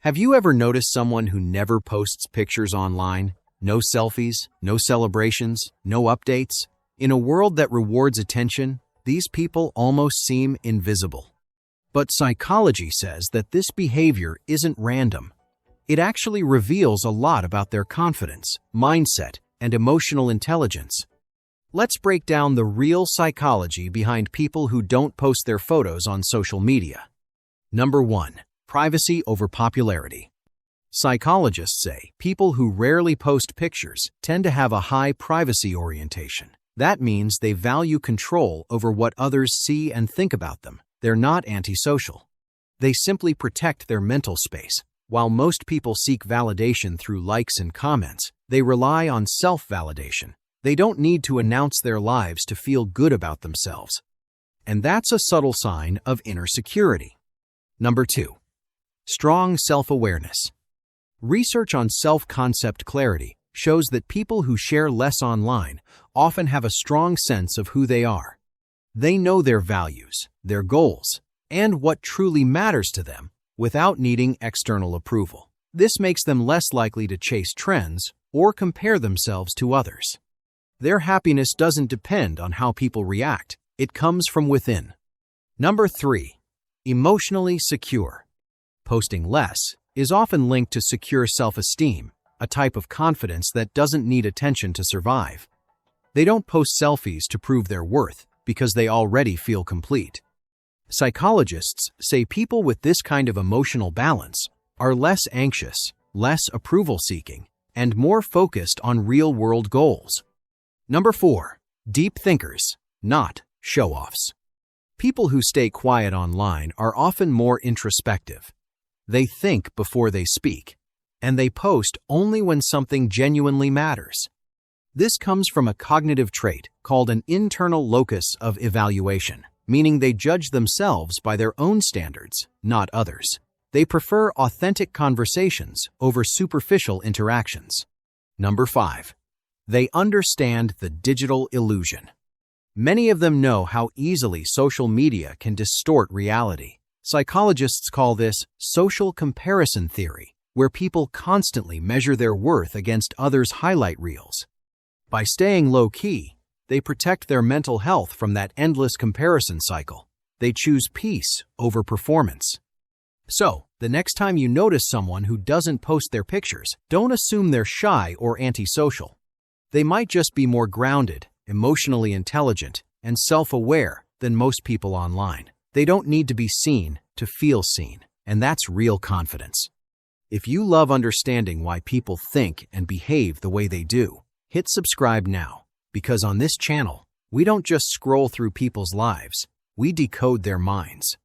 Have you ever noticed someone who never posts pictures online? No selfies, no celebrations, no updates? In a world that rewards attention, these people almost seem invisible. But psychology says that this behavior isn't random. It actually reveals a lot about their confidence, mindset, and emotional intelligence. Let's break down the real psychology behind people who don't post their photos on social media. Number 1. Privacy over popularity. Psychologists say people who rarely post pictures tend to have a high privacy orientation. That means they value control over what others see and think about them. They're not antisocial. They simply protect their mental space. While most people seek validation through likes and comments, they rely on self-validation. They don't need to announce their lives to feel good about themselves. And that's a subtle sign of inner security. Number 2. Strong self-awareness. Research on self-concept clarity shows that people who share less online often have a strong sense of who they are. They know their values, their goals, and what truly matters to them without needing external approval. This makes them less likely to chase trends or compare themselves to others. Their happiness doesn't depend on how people react. It comes from within. Number 3. Emotionally secure. Posting less is often linked to secure self-esteem, a type of confidence that doesn't need attention to survive. They don't post selfies to prove their worth because they already feel complete. Psychologists say people with this kind of emotional balance are less anxious, less approval-seeking, and more focused on real-world goals. Number 4. Deep thinkers, not show-offs. People who stay quiet online are often more introspective. They think before they speak, and they post only when something genuinely matters. This comes from a cognitive trait called an internal locus of evaluation, meaning they judge themselves by their own standards, not others. They prefer authentic conversations over superficial interactions. Number 5. They understand the digital illusion. Many of them know how easily social media can distort reality. Psychologists call this social comparison theory, where people constantly measure their worth against others' highlight reels. By staying low-key, they protect their mental health from that endless comparison cycle. They choose peace over performance. So, the next time you notice someone who doesn't post their pictures, don't assume they're shy or antisocial. They might just be more grounded, emotionally intelligent, and self-aware than most people online. They don't need to be seen to feel seen, and that's real confidence. If you love understanding why people think and behave the way they do, hit subscribe now, because on this channel, we don't just scroll through people's lives, we decode their minds.